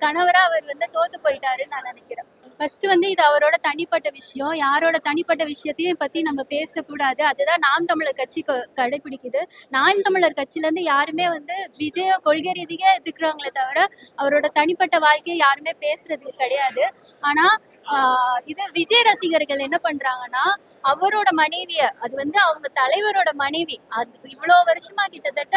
கணவரா அவர் வந்து தோத்து போயிட்டாருன்னு நான் நினைக்கிறேன். ஃபர்ஸ்ட் வந்து இது அவரோட தனிப்பட்ட விஷயம். யாரோட தனிப்பட்ட விஷயத்தையும் பத்தி நம்ம பேசக்கூடாது. அதுதான் நாம் தமிழர் கட்சி கடைபிடிக்குது. நாம் தமிழர் கட்சியில இருந்து யாருமே வந்து விஜய கொள்கை ரீதியா எதிர்க்கிறாங்களே தவிர அவரோட தனிப்பட்ட வாழ்க்கையை யாருமே பேசுறது கிடையாது. ஆனா இது விஜய் ரசிகர்கள் என்ன பண்றாங்கன்னா, அவரோட மனைவிய, அது வந்து அவங்க தலைவரோட மனைவி, அது இவ்வளோ வருஷமா கிட்டத்தட்ட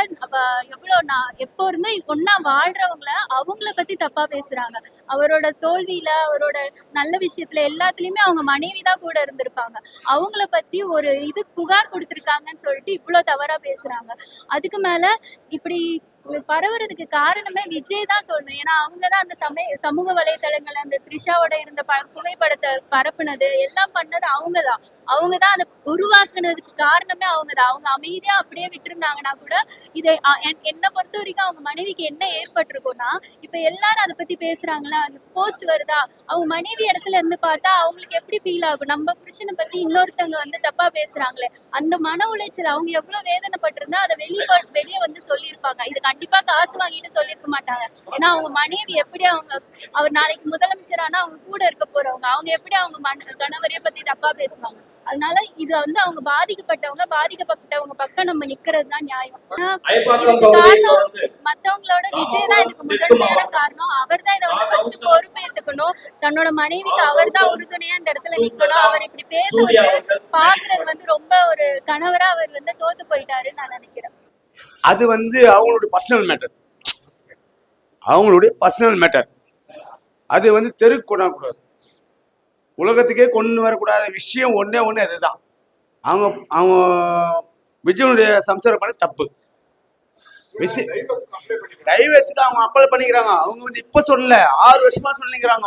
எவ்வளோ எப்போ இருந்து ஒன்னா வாழ்றவங்கள அவங்கள பத்தி தப்பா பேசுறாங்க. அவரோட தோல்வியில, அவரோட நல்ல விஷயத்துல எல்லாத்துலயுமே அவங்க மனைவி தான் கூட இருந்திருப்பாங்க. அவங்கள பத்தி ஒரு புகார் கொடுத்திருக்காங்கன்னு சொல்லிட்டு இவ்வளவு தவறா பேசுறாங்க. அதுக்கு மேல இப்படி பரவுறதுக்கு காரணமே விஜய் தான் சொல்லணும். ஏன்னா அவங்கதான் அந்த சமூக வலைதளங்கள் அந்த த்ரிஷாவோட இருந்த புகைப்படத்தை பரப்புனது எல்லாம் பண்ணது அவங்கதான். அவங்கதான் அதை உருவாக்குனதுக்கு காரணமே அவங்கதான். அவங்க அமைதியா அப்படியே விட்டுருந்தாங்கன்னா கூட இதை என்னை பொறுத்த வரைக்கும் அவங்க மனைவிக்கு என்ன ஏற்பட்டிருக்கும்னா, இப்ப எல்லாரும் அதை பத்தி பேசுறாங்களா, அந்த போஸ்ட் வருதா, அவங்க மனைவி இடத்துல இருந்து பார்த்தா அவங்களுக்கு எப்படி ஃபீல் ஆகும்? நம்ம புருஷனை பத்தி இன்னொருத்தவங்க வந்து தப்பா பேசுறாங்களே, அந்த மன உளைச்சல் அவங்க எவ்வளவு வேதனைப்பட்டிருந்தா அதை வெளியே வந்து சொல்லியிருப்பாங்க. இது கண்டிப்பா காசு வாங்கிட்டு சொல்லியிருக்க மாட்டாங்க. ஏன்னா அவங்க மனைவி எப்படி அவர் நாளைக்கு முதலமைச்சரானா அவங்க கூட இருக்க போறவங்க, அவங்க எப்படி அவங்க கணவரைய பத்தி தப்பா பேசுவாங்க? அதனால இது வந்து அவங்க பாதிக்கப்பட்டவங்க பக்கம் நம்ம நிக்கிறது தான் நியாயம். இதுக்கு காரணம் மத்தவங்களோட விஜய் தான் இதுக்கு முதன்மையான காரணம். அவர் தான் இதை வந்து ஃபர்ஸ்ட் பொறுப்பேற்றுக்கணும். தன்னோட மனைவிக்கு அவர் தான் உறுதுணையா இந்த இடத்துல நிக்கணும். அவர் இப்படி பேச வந்து பாக்குறது வந்து ரொம்ப ஒரு கணவரா அவர் வந்து தோத்து போயிட்டாருன்னு நான் நினைக்கிறேன். அது வந்து அவங்களுடைய பர்சனல் மேட்டர். அது வந்து தெருக்கு கொண்டாடக்கூடாது, உலகத்துக்கே கொண்டு வரக்கூடாத விஷயம் ஒன்னே அதுதான். அவங்க விஜயனுடைய சம்சாரம் பண்ண தப்பு. டைவர்ஸுக்கு அவங்க அப்பல் பண்ணிக்கிறாங்க. அவங்க வந்து இப்ப சொல்லல, 6 வருஷமா சொல்லிக்கிறாங்க.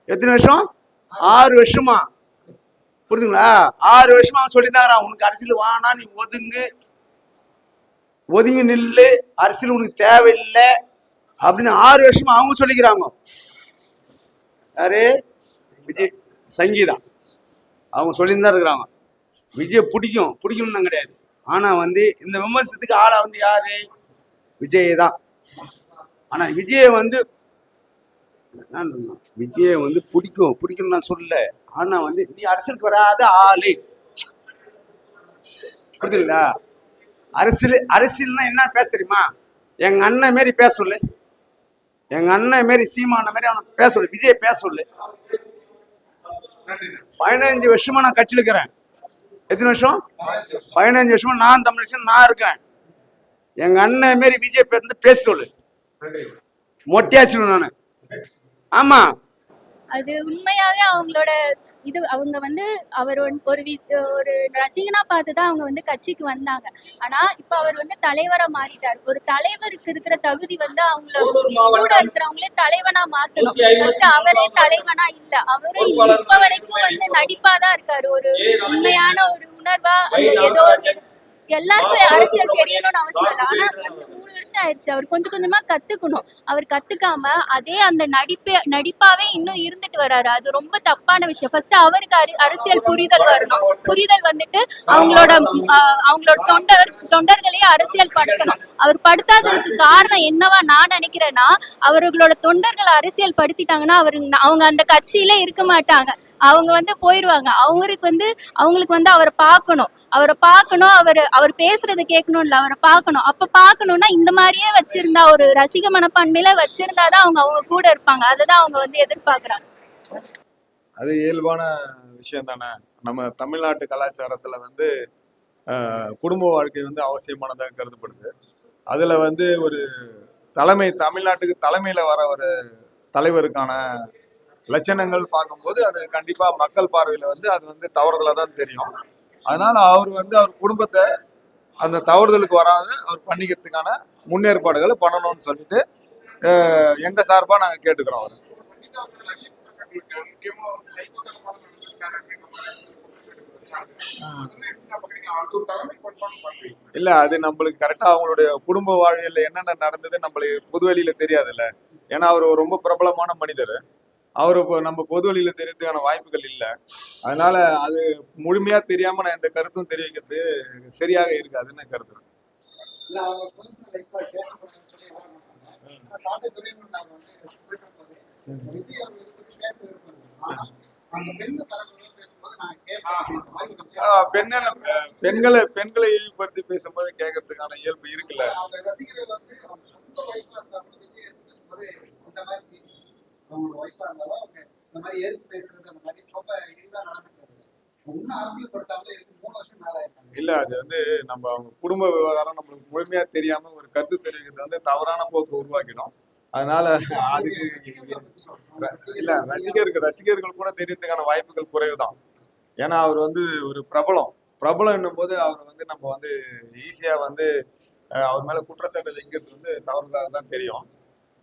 எத்தனை வருஷம்? 6 வருஷமா. புரியுதுங்களா? 6 வருஷமா அவன் சொல்லியிருந்தாங்க, உனக்கு அரசியல் வானா, நீ ஒதுங்கி நில்லு, அரசியல் உனக்கு தேவையில்லை அப்படின்னு 6 வருஷமா அவங்க சொல்லிக்கிறாங்க. யாரு? விஜய், சங்கீதா அவங்க சொல்லியிருந்தா இருக்கிறாங்க. விஜய் பிடிக்கணும்னு கிடையாது. ஆனா வந்து இந்த விமர்சனத்துக்கு ஆளா வந்து யாரு? விஜய் தான். ஆனா விஜய் வந்து பிடிக்கணும் நான் சொல்லல. ஆனா வந்து நீ அரசியலுக்கு வராத ஆளு, புரியுதுங்களா? அரசியல்னா என்ன பேச தெரியுமா? எங்க அண்ணன் மாரி பேச சொல்லு, எங்க அண்ணன் மாரி சீமான மாரி அவனை பேச சொல்லு, விஜய் பேச சொல்லு. 15 வருஷமா நான் கட்சியில் இருக்கிறேன். எத்தனை வருஷம்? 15 வருஷமா நான் தமிழ் நான் இருக்கிறேன். எங்க அண்ணன் மாரி விஜய் பேர் பேச சொல்லு, மொட்டையாச்சு நானு. ஆமா, அது உண்மையாவே அவங்களோட அவங்க வந்து அவர் ஒரு ரசிகனா பார்த்துதான் அவங்க வந்து கட்சிக்கு வந்தாங்க. ஆனா இப்ப அவர் வந்து தலைவரா மாறிட்டாரு. ஒரு தலைவருக்கு இருக்கிற தகுதி வந்து அவங்கள கூட இருக்கிறவங்களே தலைவனா மாத்தணும். ஃபர்ஸ்ட் அவரே தலைவனா இல்ல, அவரு இப்ப வரைக்கும் வந்து நடிப்பாதான் இருக்காரு. ஒரு உண்மையான ஒரு உணர்வா அந்த ஏதோ எல்லாருக்கும் அரசியல் தெரியணும்னு அவசியம் இல்லை. ஆனா வந்து 3 வருஷம் ஆயிடுச்சு. அவர் கொஞ்சம் கொஞ்சமா கத்துக்கணும். அவர் கத்துக்காம அதே அந்த நடிப்பாவே இன்னும் இருந்துட்டு வர்றாரு. அது ரொம்ப தப்பான விஷயம். ஃபர்ஸ்ட் அவருக்கு அரசியல் புரிதல் வரணும். புரிதல் வந்துட்டு அவங்களோட தொண்டர்களையே அரசியல் படுத்தணும். அவர் படுத்தாததுக்கு காரணம் என்னவா நான் நினைக்கிறேன்னா, அவர்களோட தொண்டர்கள் அரசியல் படுத்திட்டாங்கன்னா அவங்க அந்த கட்சியில இருக்க மாட்டாங்க. அவங்க வந்து போயிருவாங்க. அவங்களுக்கு வந்து அவரை பார்க்கணும். அவர் பேசுறதை கேட்கணும் இல்ல, அவரை பார்க்கணும். அப்ப பார்க்கணும்னா இந்த மாதிரியே வச்சிருந்தா, ஒரு ரசிக மனப்பான்மையில வச்சிருந்தாதான் அவங்க கூட இருப்பாங்க. அததான் அவங்க வந்து எதிர்பார்க்கறாங்க. அது இயல்பான விஷயம் தானே. நம்ம தமிழ்நாட்டு கலாச்சாரத்துல வந்து குடும்ப வாழ்க்கை வந்து அவசியமானதாக கருதப்படுது. அதுல வந்து ஒரு தமிழ்நாட்டுக்கு தலைமையில வர ஒரு தலைவருக்கான லட்சணங்கள் பார்க்கும்போது அது கண்டிப்பா மக்கள் பார்வையில வந்து அது வந்து தவறுதலா தான் தெரியும். அதனால அவர் வந்து அவர் குடும்பத்தை அந்த தவறுதலுக்கு வராத அவர் பண்ணிக்கிறதுக்கான முன்னேற்பாடுகளை பண்ணணும்னு சொல்லிட்டு எங்க சார்பா நாங்க கேட்டுக்கிறோம். அவர் இல்ல, அது நம்மளுக்கு கரெக்டா அவங்களுடைய குடும்ப வாழ்வியல்ல என்னென்ன நடந்தது நம்மளுக்கு பொதுவெளியில தெரியாதுல்ல. ஏன்னா அவர் ரொம்ப பிரபலமான மனிதர். அவரு நம்ம பொதுவெளியில தெரியறதுக்கான வாய்ப்புகள் இல்லை. அதனால அது முழுமையா தெரியாம நான் எந்த கருத்தும் தெரிவிக்கிறது சரியாக இருக்காதுன்னு கருத்துறேன். விஜய் அவர் இதை பத்தி பேச விருப்பம் இல்லை. ஆனா அந்த பெண்ணு தரப்புல பேசும்போது நான் கேட்பேன். பெண்களை இழிவுபடுத்தி பேசும்போது கேட்கறதுக்கான இயல்பு இருக்குல்ல. அவங்க ரசிகர்கள் வந்து அவங்க சொந்த ஒய்ஃபா இருந்தா கூட விஜய் எடுத்து பேசும்போது இந்த மாதிரி அவங்களோட ஒய்ஃபா இருந்தாலும் அவங்க இந்த மாதிரி எதிர்த்து பேசுறது அந்த மாதிரி ரொம்ப இழிவா நடந்துக்கிறது இன்னும் அரசியல்படுத்தாமலே இருக்கு. 3 வருஷம் மேல ஆயிருக்காங்க. இல்ல அது வந்து நம்ம அவங்க குடும்ப விவகாரம் நம்மளுக்கு முழுமையா தெரியாம ஒரு கருத்து தெரிவிக்கிறது வந்து தவறான போக்கு உருவாக்கிடும். அதனால அதுக்கு இல்ல ரசிகர்கள் கூட தெரியறதுக்கான வாய்ப்புகள் குறைவுதான். ஏன்னா அவர் வந்து ஒரு பிரபலம் என்னும் போது அவர் வந்து நம்ம வந்து ஈஸியா வந்து அவர் மேல குற்றச்சாட்டு வைக்கிறது வந்து தவறுதாக தான் தெரியும்.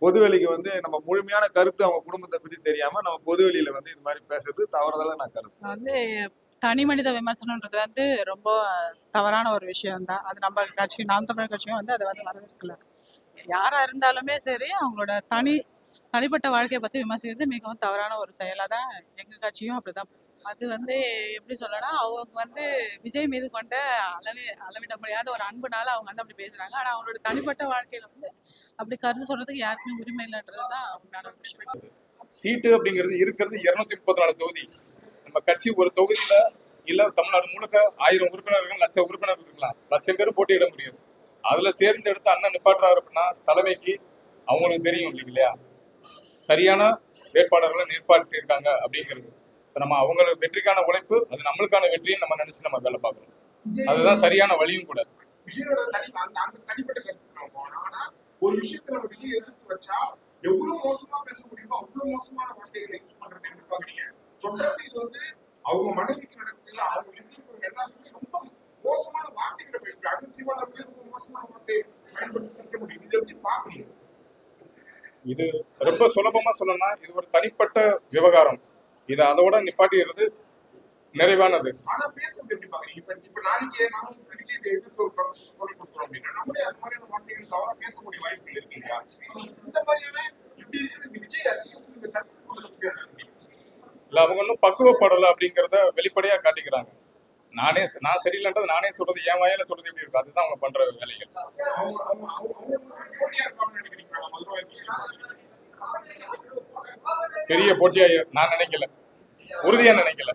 பொதுவெளிக்கு வந்து நம்ம முழுமையான கருத்து அவங்க குடும்பத்தை பத்தி தெரியாம நம்ம பொதுவெளியில வந்து இது மாதிரி பேசுறது தவறுதலா நான் கருத்து. வந்து தனி மனித விமர்சனம்ன்றது வந்து ரொம்ப தவறான ஒரு விஷயம் தான். அது நம்ம கட்சி நாம் தமிழர் கட்சியும் வந்து அதை வந்து வரவேற்கல. யாரா இருந்தாலுமே சரி அவங்களோட தனிப்பட்ட வாழ்க்கையை பத்தி விமர்சிக்கிறது மிகவும் தவறான ஒரு செயலா தான் எங்க கட்சியும் அப்படிதான். அது வந்து எப்படி சொல்லனா அவங்க வந்து விஜய் மீது கொண்ட அளவிட முடியாத ஒரு அன்புனால அவங்க வந்து அப்படி பேசுறாங்க. ஆனா அவங்களோட தனிப்பட்ட வாழ்க்கையில வந்து அப்படி கருத்து சொல்றதுக்கு யாருக்குமே உரிமை இல்லைன்றதுதான் உண்மையான ஒரு விஷயம். சீட்டு அப்படிங்கிறது இருக்கிறது 234 தொகுதி. நம்ம கட்சி ஒரு தொகுதியில இல்ல தமிழ்நாடு முழுக்க 1000 உறுப்பினர்கள், லட்சம் உறுப்பினர்கள் இருக்கலாம். 1000 பேர் போட்டியிட முடியாது. அதுல தேர்ந்தெடுத்து அண்ணன் நிப்பாட்டுறாரு அப்படின்னா தலைமைக்கு அவங்களுக்கு தெரியும் இல்லைங்களா, சரியான வேட்பாளர்களை நிற்பாட்டி இருக்காங்க அப்படிங்கிறது. நம்ம அவங்க வெற்றிக்கான உழைப்பு, அது நம்மளுக்கான வெற்றியை நம்ம நினைச்சு நம்ம வேலை பார்க்கணும். அதுதான் சரியான வழியும் கூட. விஜயோட அந்த தனிப்பட்ட கருத்து நம்ம போனோம். ஆனா ஒரு விஷயத்துல நம்ம விஜய் எதிர்த்து வச்சா எவ்வளவு மோசமா பேச முடியுமோ அவ்வளவு மோசமான வார்த்தைகளை யூஸ் பண்றேன்னு பாக்குறீங்க. தொடர்ந்து இது வந்து அவங்க மனைவிக்கு நடக்குது, அவங்க சுற்றி இருக்கிறவங்க எல்லாருமே ரொம்ப மோசமான வார்த்தைகளை பேசுறாங்க. அனுசிவாளர்களே ரொம்ப மோசமான வார்த்தையை பயன்படுத்த முடியும். இதை எப்படி பாக்குறீங்க? இது ரொம்ப சுலபமா சொல்லணும்னா இது ஒரு தனிப்பட்ட விவகாரம். இது அதோட நிப்பாட்டிடுறது நிறைவானது. ஆனா பேசுறது எப்படி பாக்குறீங்க? இப்ப நாளைக்கு நானும் விஜய் எதிர்த்து ஒரு குரல் கொடுக்குறோம் அப்படின்னா நம்மளே அது மாதிரியான வார்த்தைகள் தவறா பேசக்கூடிய வாய்ப்புகள் இருக்கு இல்லையா? இந்த மாதிரியான இப்படி இருக்கிற இந்த விஜய் ரசிகர்கள் இந்த கருத்து இல்ல அவங்க இன்னும் பக்குவப்படலை அப்படிங்கிறத வெளிப்படையா காட்டிக்கிறாங்க. நான் சரியில்லைன்றது நானே சொல்றது, என் வாயில சொல்றது எப்படி இருக்கு, அதுதான் அவங்க பண்ற வேலைகள். பெரிய போட்டியா நான் நினைக்கல, உறுதியா நினைக்கல.